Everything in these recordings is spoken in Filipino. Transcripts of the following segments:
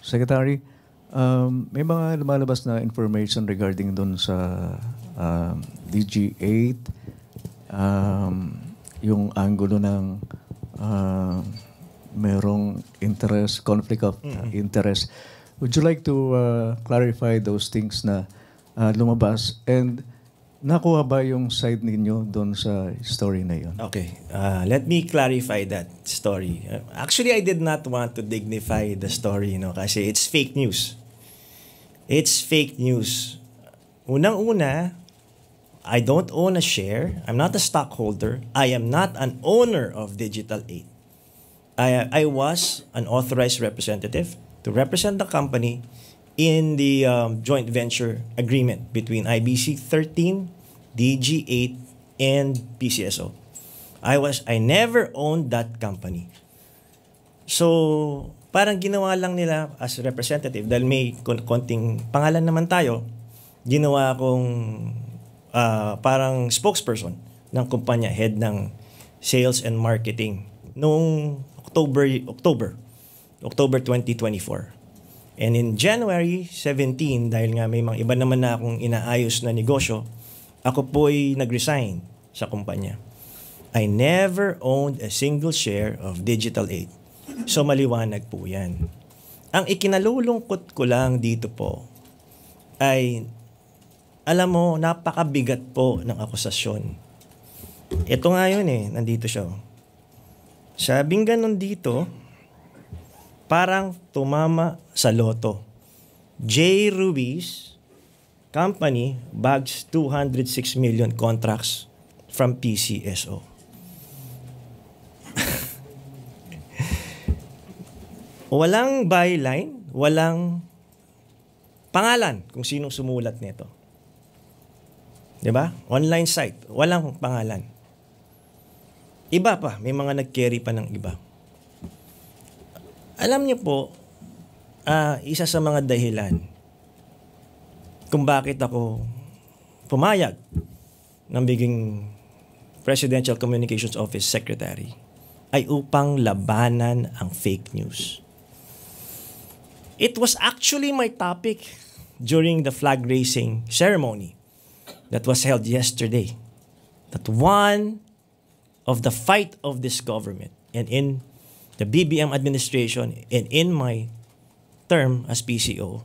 Secretary, may mga lumalabas na information regarding doon sa DG8, yung angulo ng merong interest, conflict of interest. Would you like to clarify those things na lumabas? And nakuha ba yung side ninyo doon sa story na yun? Okay. Let me clarify that story. Actually, I did not want to dignify the story, kasi it's fake news. It's fake news. Unang-una, I don't own a share. I'm not a stockholder. I am not an owner of Digital 8. I was an authorized representative to represent the company in the joint venture agreement between IBC 13, DG8, and PCSO. I never owned that company. So, parang ginawa lang nila as representative dahil may konting pangalan naman tayo, ginawa akong parang spokesperson ng kumpanya, head ng sales and marketing noong October 2024. And in January 17, dahil nga may mga iba naman na akong inaayos na negosyo, ako po'y nag-resign sa kumpanya. I never owned a single share of Digital 8. So maliwanag po yan. Ang ikinalulungkot ko lang dito po ay, alam mo, napakabigat po ng akusasyon. Ito nga yun nandito siya. Sabing ganun dito, parang tumama sa loto. J. Ruiz Company bags 206 million contracts from PCSO. Walang byline, walang pangalan kung sinong sumulat nito. 'Di ba? Online site, walang pangalan. Iba pa, may mga nag-carry pa ng iba. Alam niyo po, isa sa mga dahilan kung bakit ako pumayag ng biging Presidential Communications Office Secretary ay upang labanan ang fake news. It was actually my topic during the flag raising ceremony that was held yesterday. That one of the fight of this government and in the BBM administration and in my term as PCO,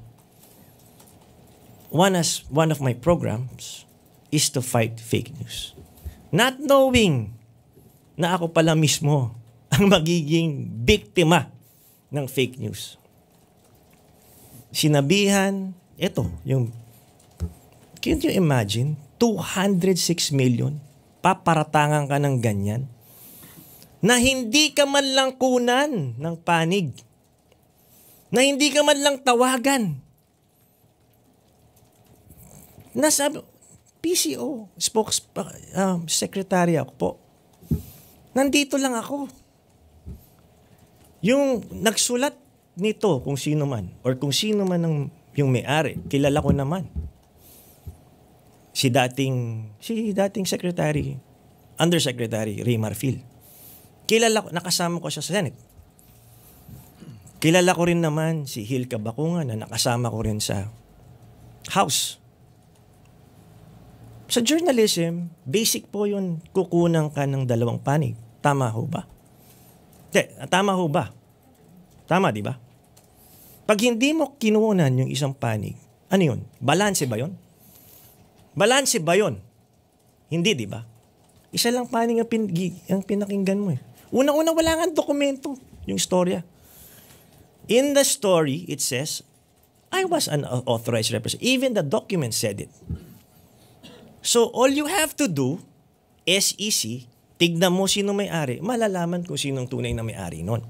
one of my programs is to fight fake news. Not knowing na ako pala mismo ang magiging biktima ng fake news. Sinabihan, can you imagine, 206 million, paparatangan ka ng ganyan, na hindi ka man lang kunan ng panig, na hindi ka man lang tawagan. Nasa PCO, secretary ako po. Nandito lang ako. Yung nagsulat nito, kung sino man, or kung sino man yung may-ari, kilala ko naman. Si dating secretary, undersecretary Ray Marfil. Kilala ko, nakasama ko siya sa Senate. Kilala ko rin naman si Hilka Bakungan na nakasama ko rin sa House. Sa journalism, basic po yun, kukunan ka ng dalawang panig. Tama ho ba? Tama ho ba? Tama, di ba? Pag hindi mo kinuunan yung isang panig, ano yun? Balanse ba yun? Balanse ba yun? Hindi, di ba? Isa lang panig ang pinakinggan mo . Una-una, wala nga dokumento yung storya. In the story, it says, I was an authorized representative. Even the document said it. So, all you have to do, SEC, tignan mo sino may-ari, malalaman kung sinong tunay na may-ari nun.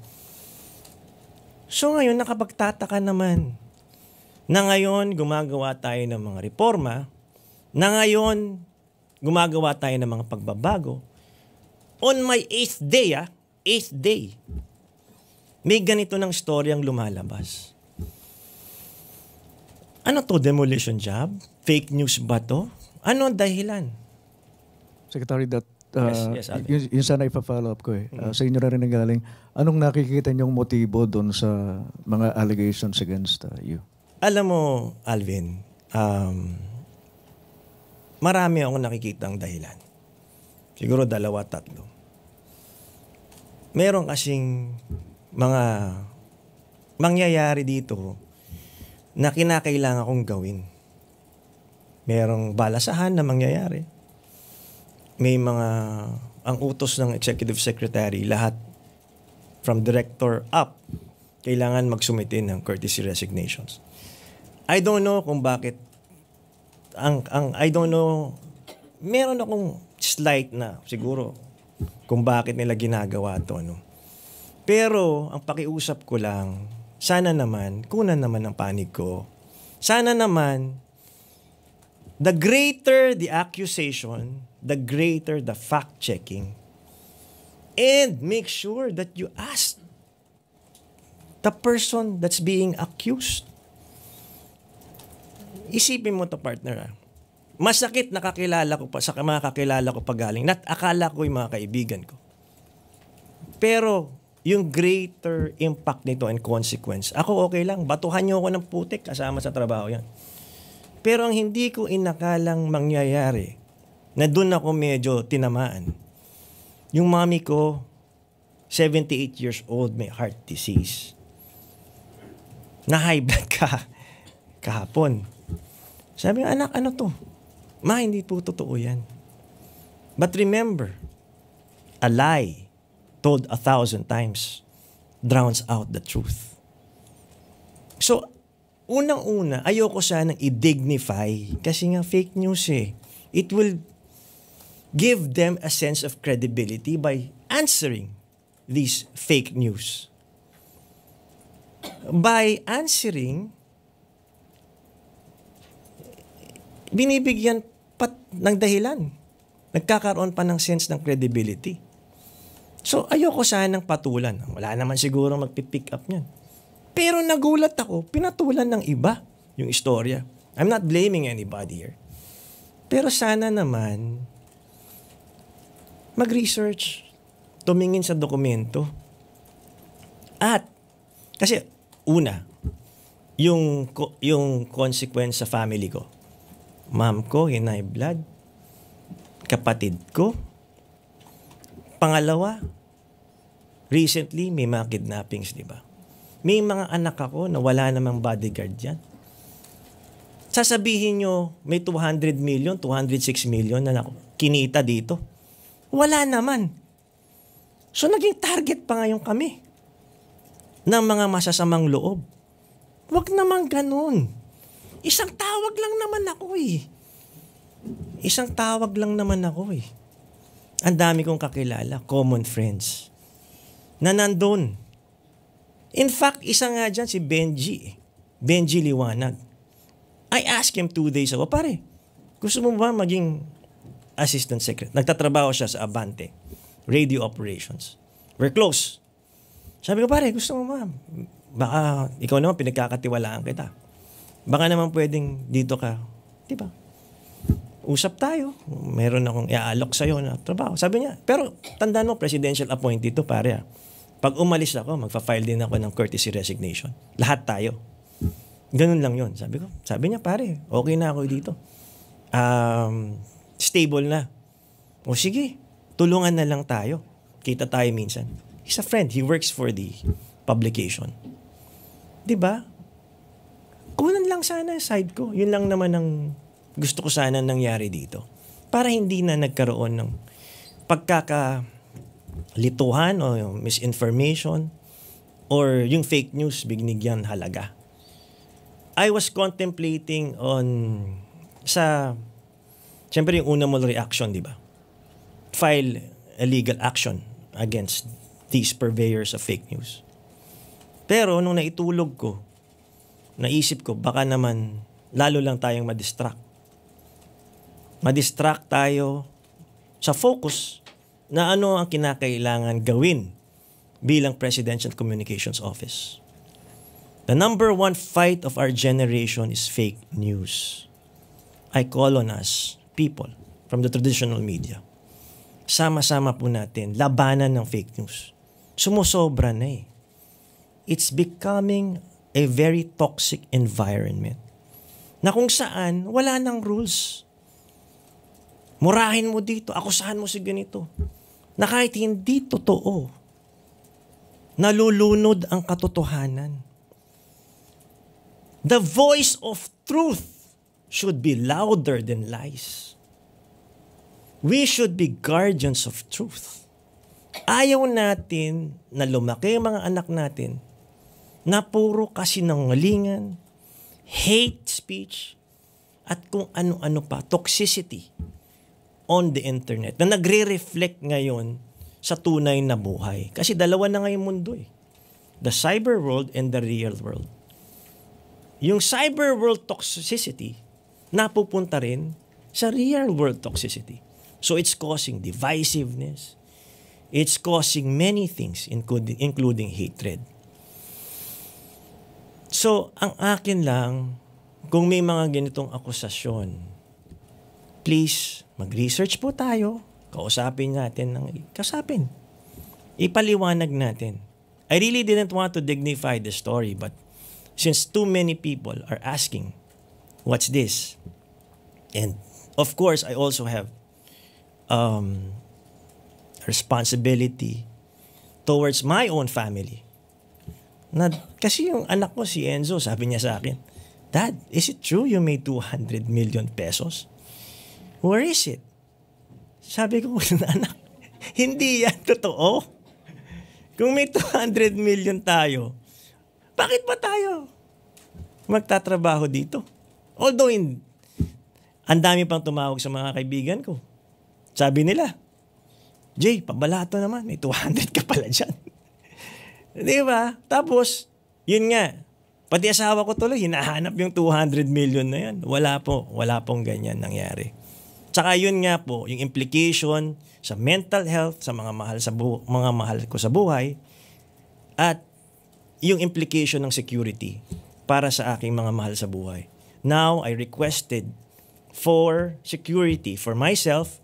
So, ngayon, nakapagtataka naman na ngayon gumagawa tayo ng mga reforma, na ngayon gumagawa tayo ng mga pagbabago. On my 8th day, may ganito ng storyang lumalabas. Ano to? Demolition job? Fake news ba to? Ano ang dahilan? Secretary, that Yes, Alvin. Yun sana ipa-follow up ko eh. Sa inyo na rin nanggaling. Anong nakikita niyong motibo doon sa mga allegations against you? Alam mo, Alvin, marami akong nakikitang dahilan. Siguro 2, 3. Meron kasing mga mangyayari dito na kinakailangan kong gawin. Merong balasahan na mangyayari. May mga, ang utos ng executive secretary, lahat from director up, kailangan magsumite ng courtesy resignations. I don't know kung bakit, I don't know, meron akong slight na siguro kung bakit nila ginagawa to, no? Pero, ang pakiusap ko lang, sana naman, kunan naman ang panig ko. Sana naman, the greater the accusation, the greater the fact-checking. And make sure that you ask the person that's being accused. Isipin mo to, partner. Masakit na kakilala ko pa sa mga kakilala ko pagaling. Akala ko yung mga kaibigan ko. Pero, yung greater impact nito and consequence, ako okay lang. Batuhan niyo ako ng putik kasama sa trabaho yan. Pero ang hindi ko inakalang mangyayari, na doon ako medyo tinamaan. Yung mami ko, 78 years old, may heart disease. Na-high blood kahapon. Sabi nga, anak, ano to? Ma, hindi po totoo yan. But remember, a lie told 1,000 times drowns out the truth. So, unang-una, ayoko sanang i-dignify kasi nga fake news eh. It will give them a sense of credibility by answering these fake news. By answering, binibigyan pat ng dahilan. Nagkakaroon pa ng sense ng credibility. So, ayoko sanang patulan. Wala naman siguro magpipick up niyan. Pero nagulat ako, pinatulan ng iba yung istorya. I'm not blaming anybody here. Pero sana naman, mag-research, tumingin sa dokumento. At, kasi, una, yung consequence sa family ko. Mom ko, high blood. Kapatid ko. Pangalawa, recently, may mga kidnappings, di ba? May mga anak ako na wala namang bodyguard yan. Sasabihin nyo, may 200 million, 206 million na kinita dito. Wala naman. So, naging target pa ngayon kami ng mga masasamang loob. Huwag naman ganun. Isang tawag lang naman ako eh. Isang tawag lang naman ako eh. Ang dami kong kakilala, common friends, na nandun. In fact, isa nga dyan si Benji. Benji Liwanag. I asked him 2 days ago, pare, gusto mo ba maging assistant secretary? Nagtatrabaho siya sa Abante, radio operations. We're close. Sabi ko, pare, gusto mo ba? Baka ikaw naman pinagkakatiwalaan kita. Baka naman pwedeng dito ka. Diba? Usap tayo. Meron akong iaalok sa'yo na trabaho. Sabi niya, pero tandaan mo, presidential appointee to, pare. Pag umalis ako, magpa-file din ako ng courtesy resignation. Lahat tayo. Ganun lang yon. Sabi niya, pare, okay na ako dito. Stable na. O sige, tulungan na lang tayo. Kita tayo minsan. He's a friend. He works for the publication. Diba? Kunan lang sana side ko. Yun lang naman ang gusto ko sana nangyari dito. Para hindi na nagkaroon ng pagkakalituhan o misinformation or yung fake news binigyan halaga. I was contemplating siyempre yung una mo reaction, di ba? File a legal action against these purveyors of fake news. Pero nung naitulog ko, naisip ko, baka naman lalo lang tayong madistract. Madistract tayo sa focus na ano ang kinakailangan gawin bilang Presidential Communications Office. The number one fight of our generation is fake news. I call on us, people from the traditional media, sama-sama po natin labanan ng fake news. Sumusobra na eh. It's becoming a very toxic environment na kung saan wala nang rules. Murahin mo dito, akusahan mo si ganito. Na kahit hindi totoo, nalulunod ang katotohanan. The voice of truth should be louder than lies. We should be guardians of truth. Ayaw natin na lumaki ang mga anak natin na puro kasinungalingan, hate speech, at kung ano-ano pa, toxicity on the internet na nagre-reflect ngayon sa tunay na buhay. Kasi dalawa na ngayong mundo eh. The cyber world and the real world. Yung cyber world toxicity, napupunta rin sa real world toxicity. So it's causing divisiveness. It's causing many things, including hatred. So, ang akin lang, kung may mga ganitong akusasyon, please, mag-research po tayo. Kausapin natin. Ipaliwanag natin. I really didn't want to dignify the story, but since too many people are asking, what's this? And of course, I also have responsibility towards my own family. Kasi yung anak ko, si Enzo, sabi niya sa akin, Dad, is it true you made 200 million pesos? Where is it? Sabi ko, anak, hindi yan totoo. Kung may 200 million tayo, bakit pa tayo magtatrabaho dito? Although, ang dami pang tumawag sa mga kaibigan ko. Sabi nila, Jay, pabalato naman, may 200 ka pala dyan. Di ba? Tapos, yun nga, pati asawa ko tuloy, hinahanap yung 200 million na yan. Wala pong ganyan nangyari. Tsaka yun nga po, yung implication sa mental health, sa mga mahal ko sa buhay, at yung implication ng security para sa aking mga mahal sa buhay. Now, I requested for security for myself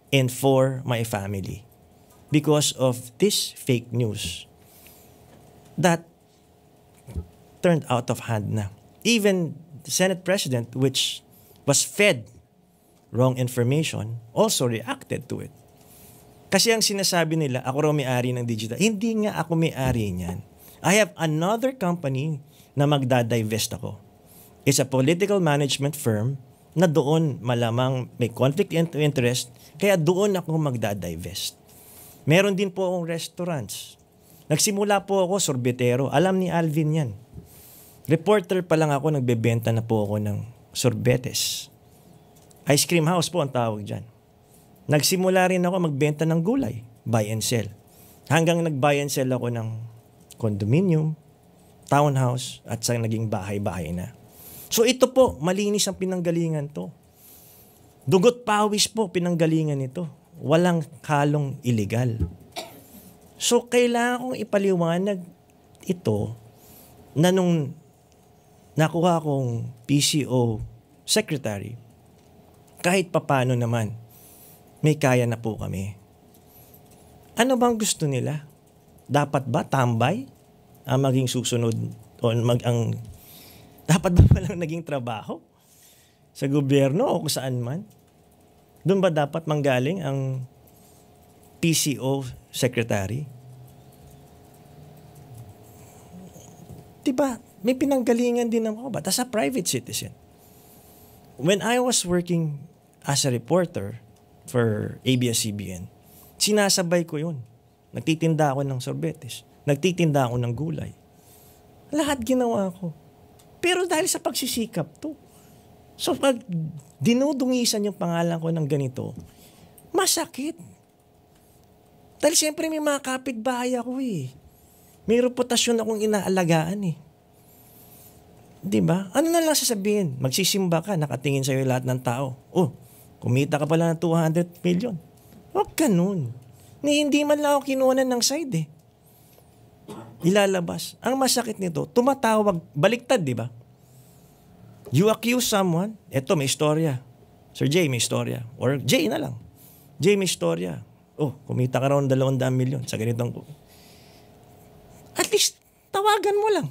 and for my family because of this fake news that turned out of hand na. Even the Senate President, which was fed wrong information, also reacted to it. Kasi ang sinasabi nila, ako raw may-ari ng digital. Hindi nga ako may-ari niyan. I have another company na magdadivest ako. It's a political management firm na doon malamang may conflict of interest, kaya doon ako magdadivest. Meron din po akong restaurants. Nagsimula po ako sorbetero. Alam ni Alvin yan. Reporter pa lang ako, nagbebenta na po ako ng sorbetes. Ice cream house po ang tawag dyan. Nagsimula rin ako magbenta ng gulay, buy and sell. Hanggang nag-buy and sell ako ng condominium, townhouse, at sa naging bahay-bahay na. So ito po, malinis ang pinanggalingan to. Dugot pawis po pinanggalingan ito. Walang halong illegal. So kailangan kong ipaliwanag ito na nung nakuha kong PCO secretary, kahit papano naman, may kaya na po kami. Ano bang gusto nila? Dapat ba tambay ang maging susunod o dapat ba palang naging trabaho sa gobyerno o kung saan man? Doon ba dapat manggaling ang PCO secretary? Diba? May pinanggalingan din ako. But as a private citizen, when I was working as a reporter for ABS-CBN, sinasabay ko yun. Nagtitinda ako ng sorbetes. Nagtitinda ako ng gulay. Lahat ginawa ko. Pero dahil sa pagsisikap to. So pag dinudungisan yung pangalan ko ng ganito, masakit. Dahil siyempre may mga kapitbahay ako eh. May reputasyon akong inaalagaan eh. Diba? Ano na lang sasabihin? Magsisimba ka, nakatingin sa'yo lahat ng tao. Oh, kumita ka pala ng 200 million. Huwag ganun. Hindi man lang ako kinuha ng side eh. Ilalabas. Ang masakit nito, tumatawag, baliktad, di ba? You accuse someone, eto may istorya. Sir Jay, may istorya. Or Jay na lang. Jay, may istorya. Oh, kumita ka raw ng 200 milyon sa ganitong... At least, tawagan mo lang.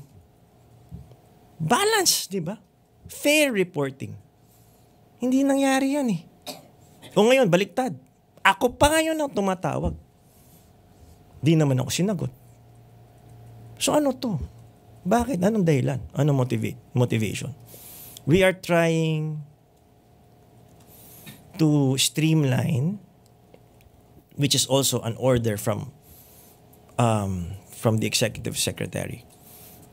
Balance, di ba? Fair reporting. Hindi nangyari yan eh. O ngayon, baliktad. Ako pa ngayon ang tumatawag. Di naman ako sinagot. So ano to? Bakit? Anong dahilan? Anong motivation? We are trying to streamline, which is also an order from the executive secretary,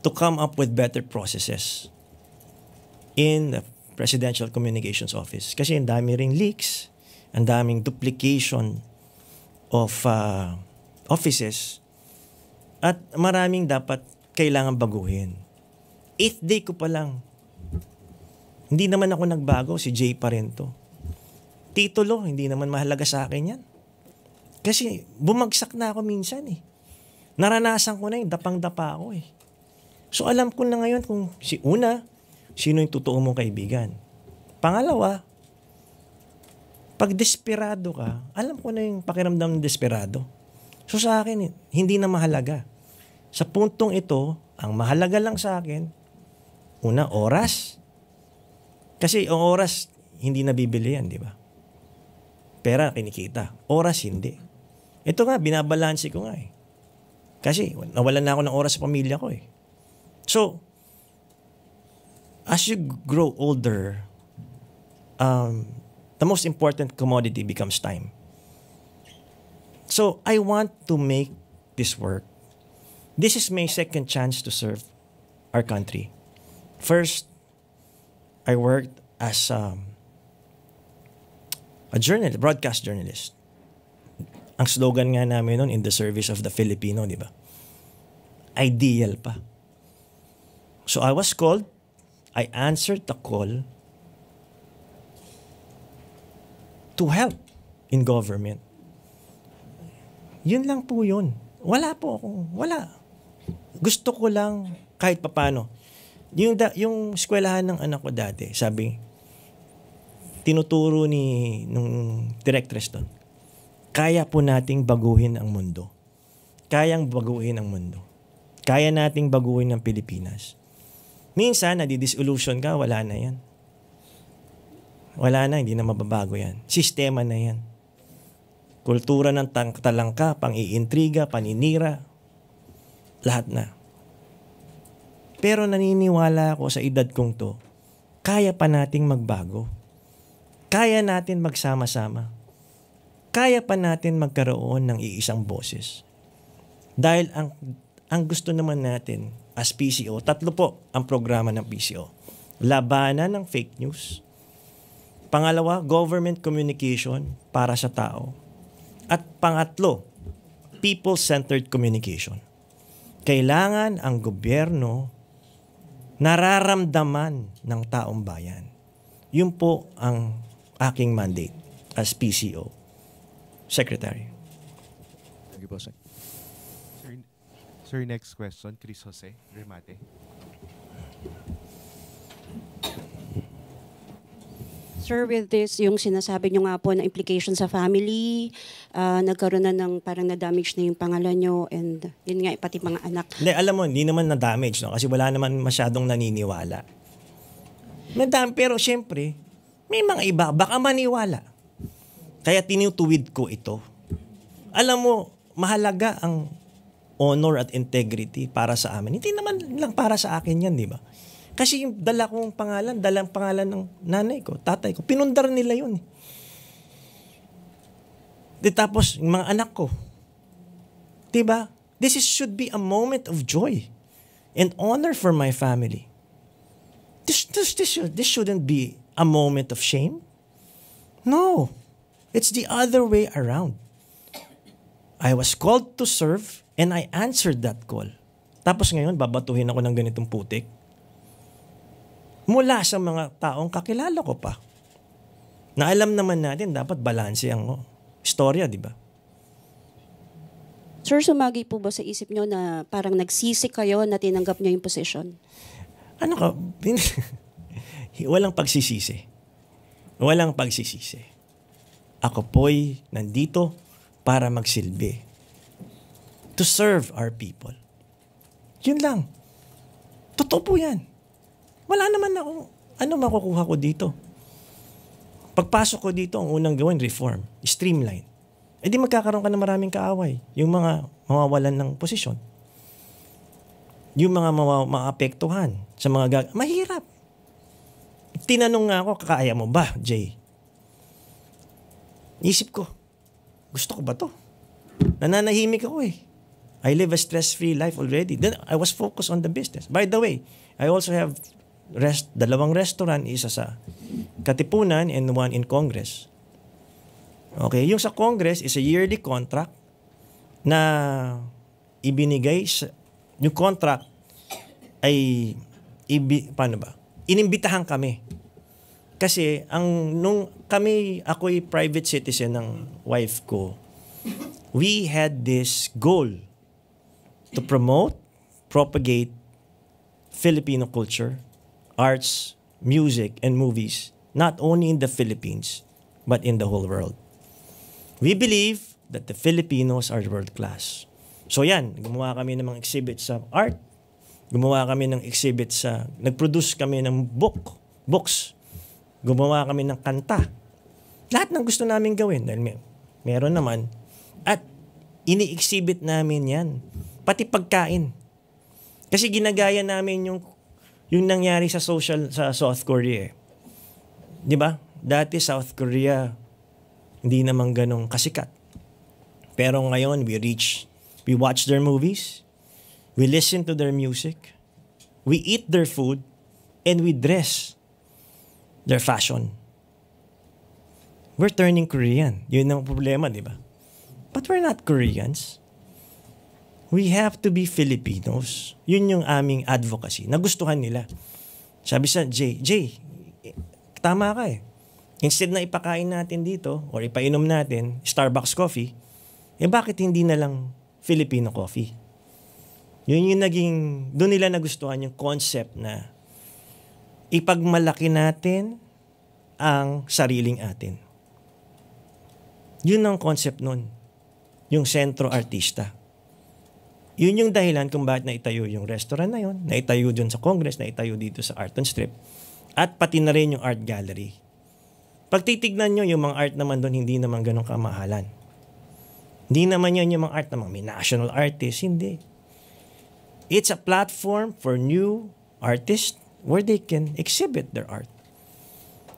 to come up with better processes in the Presidential Communications Office. Kasi ang dami ring leaks, ang daming duplication of offices, at maraming dapat kailangan baguhin. 8th day ko pa lang. Hindi naman ako nagbago, si Jay pa rin to. Titulo, hindi naman mahalaga sa akin yan. Kasi bumagsak na ako minsan eh. Naranasan ko na yun, dapang-dapa ako eh. So alam ko na ngayon kung sino yung totoo mong kaibigan. Pangalawa, pag desperado ka, alam ko na yung pakiramdam ng desperado. So sa akin, hindi na mahalaga. Sa puntong ito, ang mahalaga lang sa akin, una, oras. Kasi ang oras, hindi nabibili yan, di ba? Pera, kinikita. Oras, hindi. Ito nga, binabalansi ko nga eh. Kasi nawalan na ako ng oras sa pamilya ko eh. So, as you grow older, the most important commodity becomes time. So, I want to make this work. This is my second chance to serve our country. First, I worked as a broadcast journalist. Ang slogan nga namin noon, in the service of the Filipino, di ba? Ideal pa. So I was called, I answered the call to help in government. Yun lang po yun. Wala. Gusto ko lang kahit papano. Yung eskwelahan ng anak ko dati, sabi, tinuturo nung directress doon, kaya po nating baguhin ang mundo. Kayang baguhin ang mundo. Kaya nating baguhin ang Pilipinas. Minsan, nadidisillusion ka, wala na yan. Wala na, hindi na mababago yan. Sistema na yan. Kultura ng talangka, pang-iintriga, paninira, lahat na. Pero naniniwala ako sa edad kong to, kaya pa nating magbago. Kaya natin magsama-sama. Kaya pa natin magkaroon ng iisang boses. Dahil ang gusto naman natin as PCO, 3 po ang programa ng PCO. Labanan ng fake news. Pangalawa, government communication para sa tao. At pangatlo, people-centered communication. Kailangan ang gobyerno nararamdaman ng taong bayan. Yun po ang aking mandate as PCO Secretary. Thank you po, sir. Sir, next question, Chris Jose Remate. Sir, with this, yung sinasabi nyo nga po na implication sa family, nagkaroon na ng parang na-damage na yung pangalan nyo and yun nga, pati mga anak. Hindi, alam mo, hindi naman na-damage, no? Kasi wala naman masyadong naniniwala. Pero syempre, may mga iba, baka maniwala. Kaya tinutuwid ko ito. Alam mo, mahalaga ang honor at integrity para sa amin. Hindi naman lang para sa akin yan, di ba? Kasi yung dalang pangalan ng nanay ko, tatay ko, pinundar nila yun. Tapos, yung mga anak ko. Diba? This should be a moment of joy and honor for my family. This shouldn't be a moment of shame. No. It's the other way around. I was called to serve and I answered that call. Tapos ngayon, babatuhin ako ng ganitong putik. Mula sa mga taong kakilala ko pa. Na alam naman natin, dapat balanse ang istorya, di ba? Sir, sumagi po ba sa isip nyo na parang nagsisi kayo na tinanggap nyo yung position? Ano ka? Walang pagsisisi. Walang pagsisisi. Ako po'y nandito para magsilbi. To serve our people. Yun lang. Totoo po yan. Wala naman ako, ano makukuha ko dito? Pagpasok ko dito, ang unang gawin, reform, streamline. Eh di magkakaroon ka ng maraming kaaway. Yung mga mawawalan ng posisyon. Yung mga maapektuhan sa mga mahirap. Tinanong nga ako, kaya mo ba, Jay? Isip ko, gusto ko ba to? Nananahimik ako eh. I live a stress-free life already. Then I was focused on the business. By the way, I also have dalawang restaurant, isa sa Katipunan and one in Congress. Okay, yung sa Congress is a yearly contract na ibinigay sa, yung contract ay paano ba? Inimbitahan kami. Kasi nung ako'y private citizen ng wife ko, we had this goal to promote, propagate Filipino culture, arts, music, and movies, not only in the Philippines, but in the whole world. We believe that the Filipinos are world-class. So yan, gumawa kami ng mga exhibits sa art, gumawa kami ng exhibits nag-produce kami ng books, gumawa kami ng kanta. Lahat ng gusto namin gawin, dahil meron naman, at ini-exhibit namin yan. Pati pagkain. Kasi ginagaya namin yung nangyari sa South Korea. 'Di ba? Dati South Korea hindi naman ganong kasikat. Pero ngayon we watch their movies, we listen to their music, we eat their food, and we dress their fashion. We're turning Korean. Yun ang problema, 'di ba? But we're not Koreans. We have to be Filipinos. Yun yung aming advocacy. Nagustuhan nila. Sabi sa Jay, tama ka eh. Instead na ipakain natin dito or ipainom natin Starbucks coffee, bakit hindi na lang Filipino coffee? Yun yung doon nila nagustuhan yung concept na ipagmalaki natin ang sariling atin. Yun ang concept nun. Yung sentro artista. Yun yung dahilan kung bakit naitayo yung restaurant na yun, naitayo dun sa Congress, naitayo dito sa Art on Strip, at pati na rin yung art gallery. Pag titignan nyo, yung mga art naman doon, hindi naman ganun kamahalan. Hindi naman yun yung mga art naman, may national artists, hindi. It's a platform for new artists where they can exhibit their art.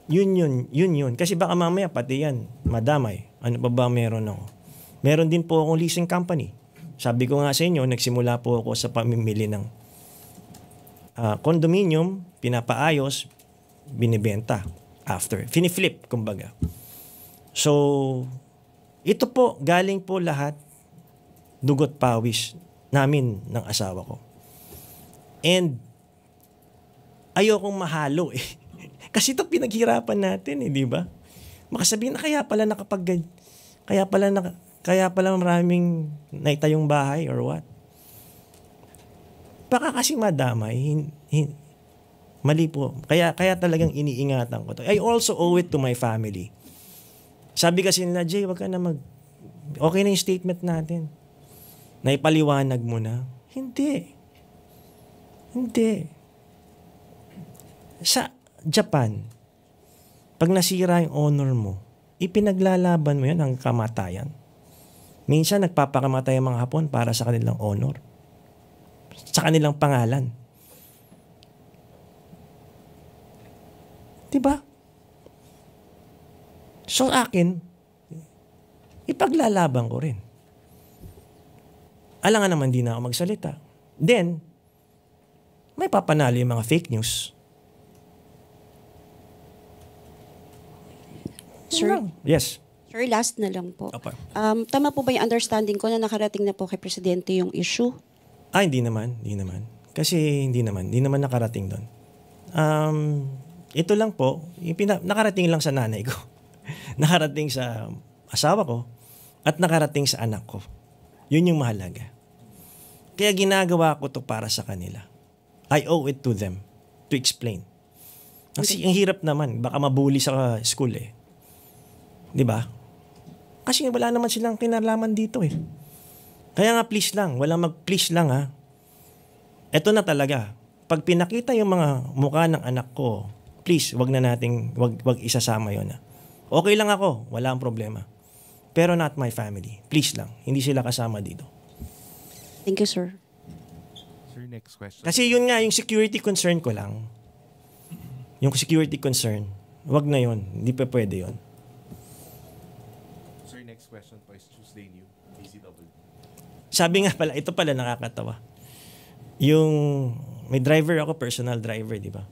Yun. Kasi baka mamaya pati yan, madamay. Ano ba meron ako? Meron din po akong leasing company. Sabi ko nga sa inyo, nagsimula po ako sa pamimili ng condominium, pinapaayos, binibenta. After, finiflip, kumbaga. So, ito po, galing po lahat, dugot pawis namin ng asawa ko. And, ayokong mahalo eh. Kasi ito pinaghirapan natin eh, di ba? Makasabihin na kaya pala maraming naitayong bahay or what? Baka kasi madamay, mali po. Kaya talagang iniingatan ko to. I also owe it to my family. Sabi kasi nila, Jay, wag ka na okay na yung statement natin. Naipaliwanag mo na. Hindi. Sa Japan, pag nasira yung honor mo, ipinaglalaban mo yan hanggang kamatayan. Minsan, nagpapakamatay ang mga Hapon para sa kanilang honor. Sa kanilang pangalan. Diba? So, akin, ipaglalaban ko rin. Alangan naman di na ako magsalita. Then, may papanalo yung mga fake news. Sir? Yes. Sir, last na lang po. Opo. Tama po ba yung understanding ko na nakarating na po kay Presidente yung issue? Hindi naman. Kasi hindi naman nakarating doon. Ito lang po, nakarating lang sa nanay ko. Nakarating sa asawa ko at nakarating sa anak ko. Yun yung mahalaga. Kaya ginagawa ko to para sa kanila. I owe it to them to explain. Kasi ang hirap naman, baka mabuli sa school eh. 'Di ba? Kasi wala naman silang kinalaman dito eh. Kaya nga please lang, walang mag-please lang ha. Ito na talaga. Pag pinakita yung mga mukha ng anak ko, please, wag isasama yun ha. Okay lang ako, wala ang problema. Pero not my family. Please lang, hindi sila kasama dito. Thank you, sir. Sir, next question. Kasi yun nga, yung security concern ko lang. Yung security concern, wag na yun. Hindi pa pwede yun. Sir, next question po is Tuesday New, DZW. Sabi nga pala, ito pala nakakatawa. Yung may driver ako, personal driver, di ba?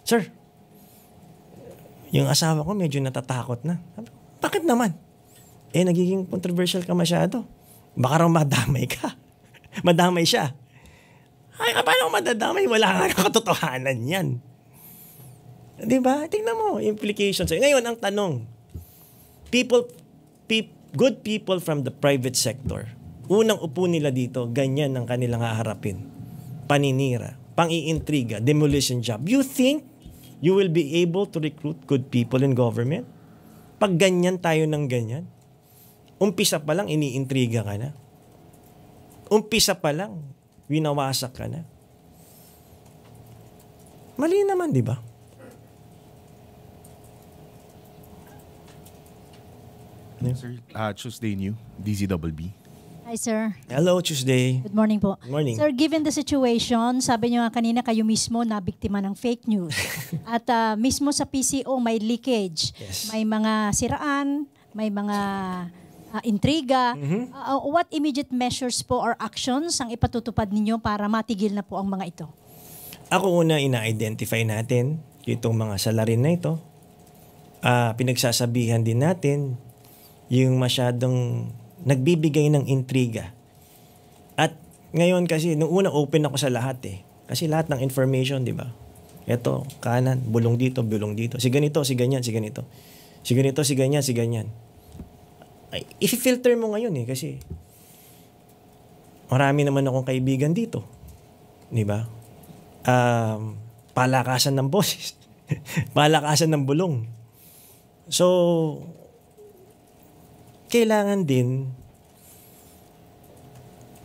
Sir, yung asawa ko medyo natatakot na. Bakit naman? Nagiging controversial ka masyado. Baka raw madamay ka. Madamay siya. Ay, paano madadamay? Wala nga ng katotohanan yan. Di ba? Tingnan mo, implications. Ngayon, ang tanong, good people from the private sector, unang upo nila dito, ganyan ang kanilang haharapin. Paninira, pang-iintriga, demolition job. You think you will be able to recruit good people in government? Pag ganyan tayo ng ganyan, umpisa pa lang, iniintriga ka na. Umpisa pa lang, winawasak ka na. Mali naman, di ba? Sir, Tuesday New, DZWB. Hi, sir. Hello, Tuesday. Good morning po. Good morning. Sir, given the situation, sabi niyo nga kanina kayo mismo na biktima ng fake news. At mismo sa PCO may leakage. Yes. May mga siraan, may mga intriga. What immediate measures po or actions ang ipatutupad ninyo para matigil na po ang mga ito? Ako una, ina-identify natin itong mga salarin na ito. Pinagsasabihan din natin yung masyadong nagbibigay ng intriga. At ngayon kasi, nung una open ako sa lahat eh. Kasi lahat ng information, di ba? Ito, kanan, bulong dito, bulong dito. Si ganito, si ganyan, si ganito. Si ganito, si ganyan, si ganyan. Ay, i-filter mo ngayon eh, kasi marami naman akong kaibigan dito. Di ba? Palakasan ng boses. Palakasan ng bulong. So, kailangan din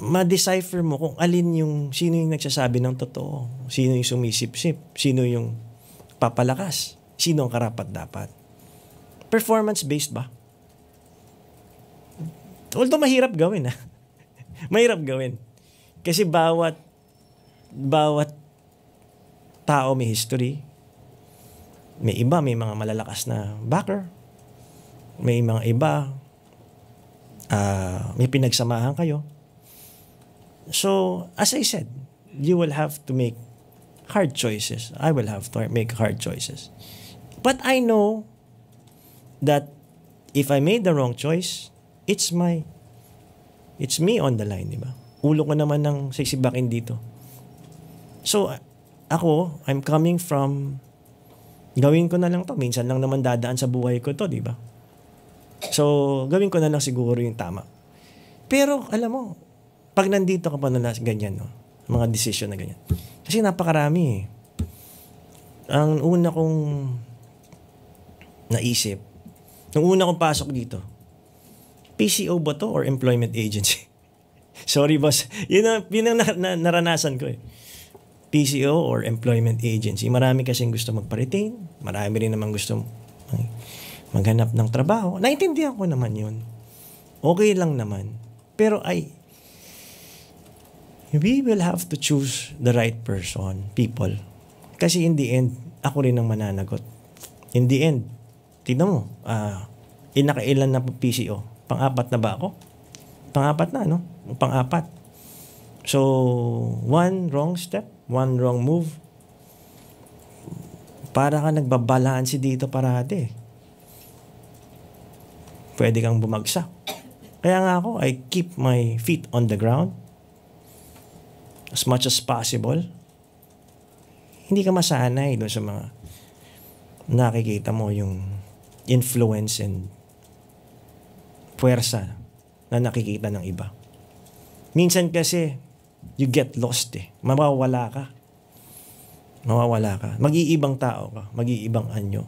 ma-decipher mo kung alin yung, sino yung nagsasabi ng totoo, sino yung sumisip-sip, sino yung papalakas, sino ang karapat-dapat. Performance-based ba? Although mahirap gawin mahirap gawin. Kasi bawat tao may history. May iba, may mga malalakas na backer. May mga iba, may pinagsamahan kayo. So, as I said, you will have to make hard choices. I will have to make hard choices. But I know that if I made the wrong choice, it's me on the line, di ba? Ulo ko naman ng sisibakin dito. So, ako, I'm coming from, gawin ko na lang to. Minsan lang naman dadaan sa buhay ko to, di ba? So, gawin ko na lang siguro yung tama. Pero, alam mo, pag nandito ka pa na ganyan, no? Mga decision na ganyan. Kasi napakarami eh. Ang una kong naisip, nung una kong pasok dito, PCO ba to or employment agency? Sorry, boss. Yun ang naranasan ko eh. PCO or employment agency. Marami kasing gusto magpa-retain. Marami rin naman gusto maghanap ng trabaho. Naintindihan ko naman yun. Okay lang naman. Pero we will have to choose the right person, people. Kasi in the end, ako rin ang mananagot. In the end, tignan mo, nakailan na PCO? Pang-apat na ba ako? Pang-apat na, no? Pang-apat. So, one wrong step, one wrong move, para ka nagbabalansi dito parati. Pwede kang bumagsak. Kaya nga ako, I keep my feet on the ground as much as possible. Hindi ka masanay doon sa mga nakikita mo yung influence and puwersa na nakikita ng iba. Minsan kasi, you get lost eh. Mawawala ka. Mag-iibang tao ka. Mag-iibang anyo.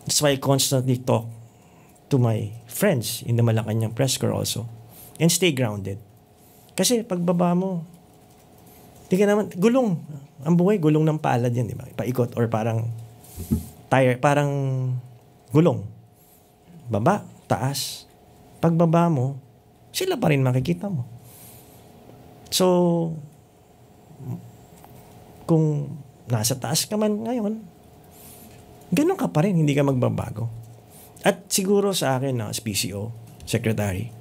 That's why I constantly talk to my friends in the Malacanang press corps also. And stay grounded. Kasi pagbaba mo, di ka naman, gulong. Ang buhay, gulong ng palad yan, di ba? Paikot or parang tire, parang gulong. Baba, taas. Pagbaba mo, sila pa rin makikita mo. So, kung nasa taas ka man ngayon, ganun ka pa rin, hindi ka magbabago. At siguro sa akin, as PCO, Secretary,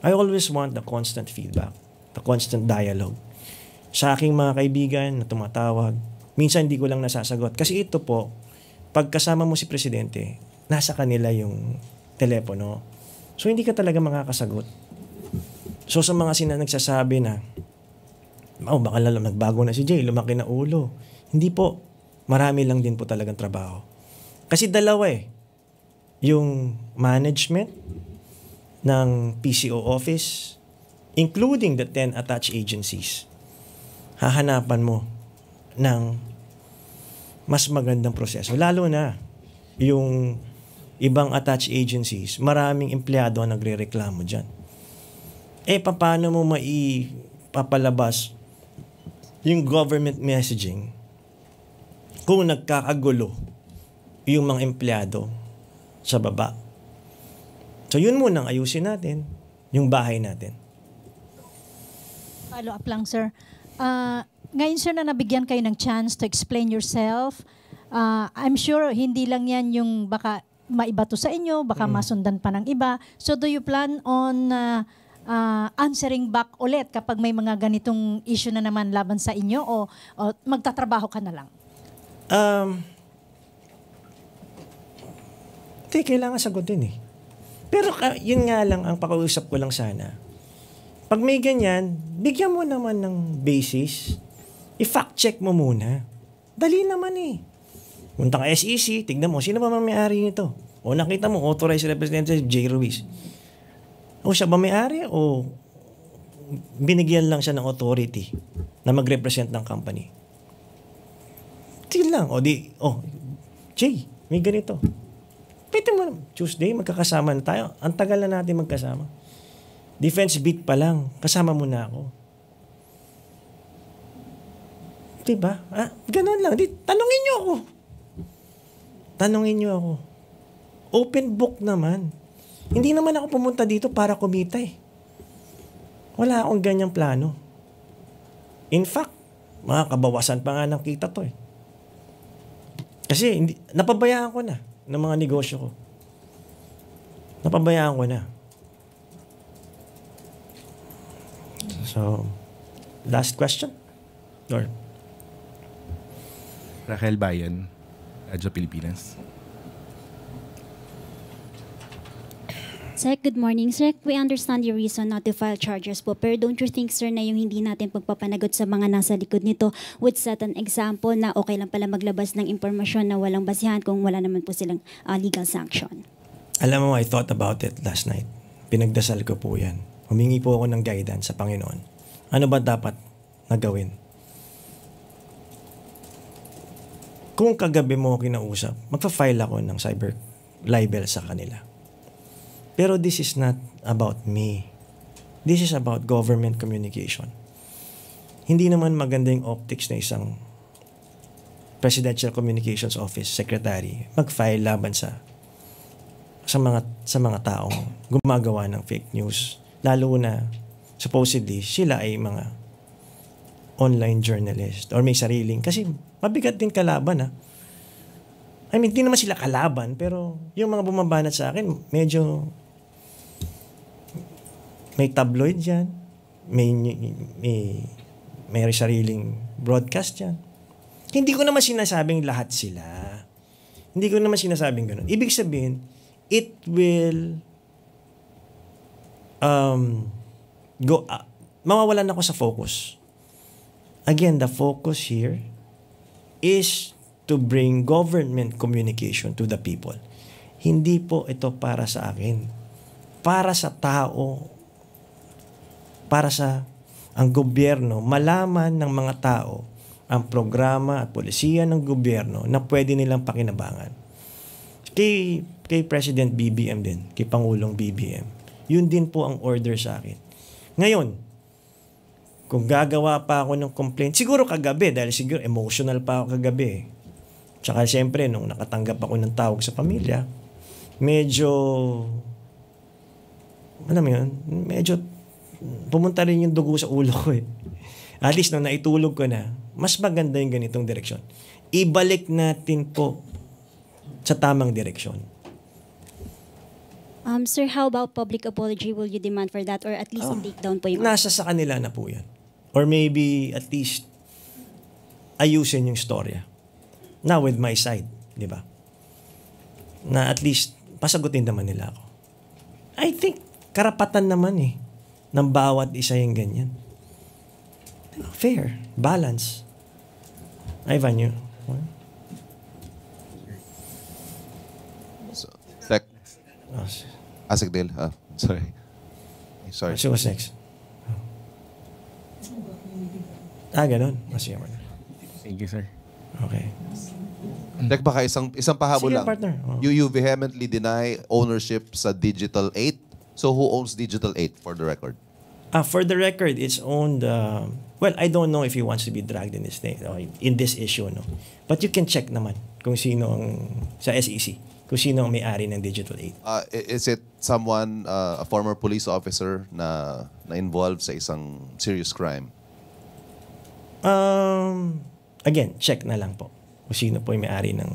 I always want the constant feedback, the constant dialogue. Sa aking mga kaibigan na tumatawag, minsan hindi ko lang nasasagot. Kasi ito po, pagkasama mo si Presidente, nasa kanila yung telepono. So, hindi ka talaga makakasagot. So, sa mga nagsasabi na, baka lang nagbago na si Jay, lumaki na ulo. Hindi po. Marami lang din po talagang trabaho. Kasi dalawa yung management ng PCO office, including the 10 attached agencies, hahanapan mo ng mas magandang proseso. Lalo na yung ibang attached agencies, maraming empleyado ang nagre-reklamo dyan. Paano mo maipapalabas yung government messaging kung nagkakagulo yung mga empleyado sa baba? So yun munang ayusin natin, yung bahay natin. Follow up lang, sir. Ngayon, sir, na nabigyan kayo ng chance to explain yourself, I'm sure hindi lang yan yung baka maibato sa inyo, baka masundan pa ng iba. So do you plan on answering back ulit kapag may mga ganitong issue na naman laban sa inyo o magtatrabaho ka na lang? Kailangan sagutin Pero yun nga lang ang pakiusap ko lang sana. Pag may ganyan, bigyan mo naman ng basis. I-fact check mo muna. Dali naman Punta ka SEC, tignan mo, sino ba may-ari nito? O nakita mo, authorized representative J. Ruiz. O siya ba may-ari o binigyan lang siya ng authority na mag-represent ng company? Tignan lang. Jay, may ganito. Pwede mo, Tuesday, magkakasama na tayo. Ang tagal na natin magkasama. Defense beat pa lang, kasama mo na ako. Diba? Ganun lang. Tanungin niyo ako. Tanungin niyo ako. Open book naman. Hindi naman ako pumunta dito para kumita Wala akong ganyang plano. In fact, makakabawasan pa nga ng kita to Kasi napabayaan ko na ng mga negosyo ko. Napabayaan ko na. So, last question? Or? Raquel Bayan, Radyo Pilipinas. Sir, good morning. Sir, we understand your reason not to file charges po. Pero don't you think, sir, na yung hindi natin pagpapanagot sa mga nasa likod nito would set an example na okay lang pala maglabas ng impormasyon na walang basihan kung wala naman po silang legal sanction? Alam mo, I thought about it last night. Pinagdasal ko po yan. Humingi po ako ng guidance sa Panginoon. Ano ba dapat na gawin? Kung kagabi mo kinausap, magpa-file ako ng cyber libel sa kanila. Pero this is not about me. This is about government communication. Hindi naman maganda yung optics na isang Presidential Communications Office Secretary mag-file laban sa mga taong gumagawa ng fake news. Lalo na supposedly sila ay mga online journalist or may sariling. Kasi mabigat din kalaban I mean, di naman sila kalaban, pero yung mga bumabanat sa akin, medyo may tabloid yan, may sariling broadcast yan. Hindi ko naman sinasabing lahat sila. Hindi ko naman sinasabing ganun. Ibig sabihin, it will mawawalan ako sa focus. Again, the focus here is to bring government communication to the people. Hindi po ito para sa akin. Para sa tao, para sa ang gobyerno, malaman ng mga tao ang programa at polisiya ng gobyerno na pwede nilang pakinabangan. Kay kay President BBM din, kay Pangulong BBM. Yun din po ang order sa akin. Ngayon, kung gagawa pa ako ng complaint, siguro kagabi, dahil siguro emotional pa ako kagabi. Tsaka siyempre, nung nakatanggap ako ng tawag sa pamilya, medyo, alam mo yun, medyo pumunta rin yung dugo sa ulo ko eh. At least nung naitulog ko na, mas maganda yung ganitong direksyon. Ibalik natin po sa tamang direksyon. Sir, how about public apology? Will you demand for that or at least take down po yung... Nasa sa kanila na po yan. Or maybe at least ayusin yung storya. Now with my side, di ba? Na at least pasagutin naman nila ako. I think karapatan naman eh ng bawat isa yung ganyan. Fair, balance. Ivan, you? Sec. Oh, Asigdale. Sorry. Sorry. she was next. Ganun. Sige, partner. Thank you, sir. Okay. Sec, baka isang pahabol Sige, lang. partner. Oh. You vehemently deny ownership sa Digital 8. So who owns Digital 8 for the record? For the record, it's owned. Well, I don't know if he wants to be dragged in this thing, in this issue, no. But you can check naman kung sino ang sa SEC, kung sino ang may-ari ng Digital 8. Is it someone, a former police officer na involved sa isang serious crime? Again, check na lang po kung sino po yung may-ari ng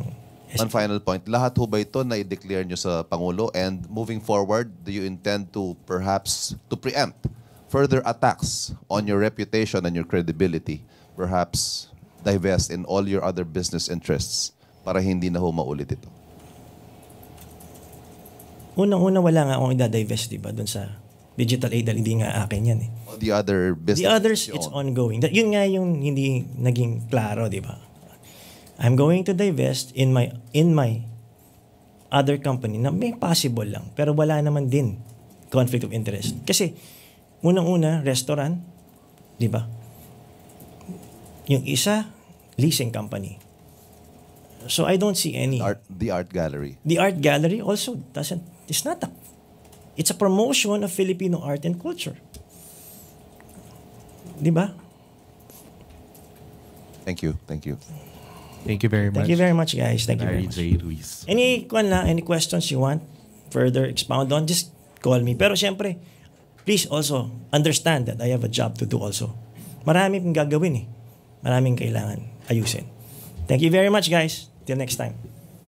SEC. One final point, lahat ho ba ito na i-declare nyo sa Pangulo? And moving forward, do you intend to perhaps to preempt further attacks on your reputation and your credibility? Perhaps divest in all your other business interests para hindi na ho maulit ito? Unang-una, wala nga akong i-divest, diba, doon sa Digital 8 dahil hindi nga akin yan eh. The other business. The others, it's ongoing. Yun nga yung hindi naging klaro, di ba? I'm going to divest in my other company na may possible lang, pero wala naman din conflict of interest. Kasi, unang-una, restaurant, di ba? Yung isa, leasing company. So, I don't see any. The art gallery. The art gallery also it's a promotion of Filipino art and culture. Di ba? Thank you. Thank you. Thank you very much. Thank you very much, guys. Thank you very Larry much. J. Ruiz. Any questions you want further expound on, just call me. Pero syempre, please also understand that I have a job to do also. Marami pong gagawin eh. Maraming kailangan ayusin. Thank you very much, guys. Till next time.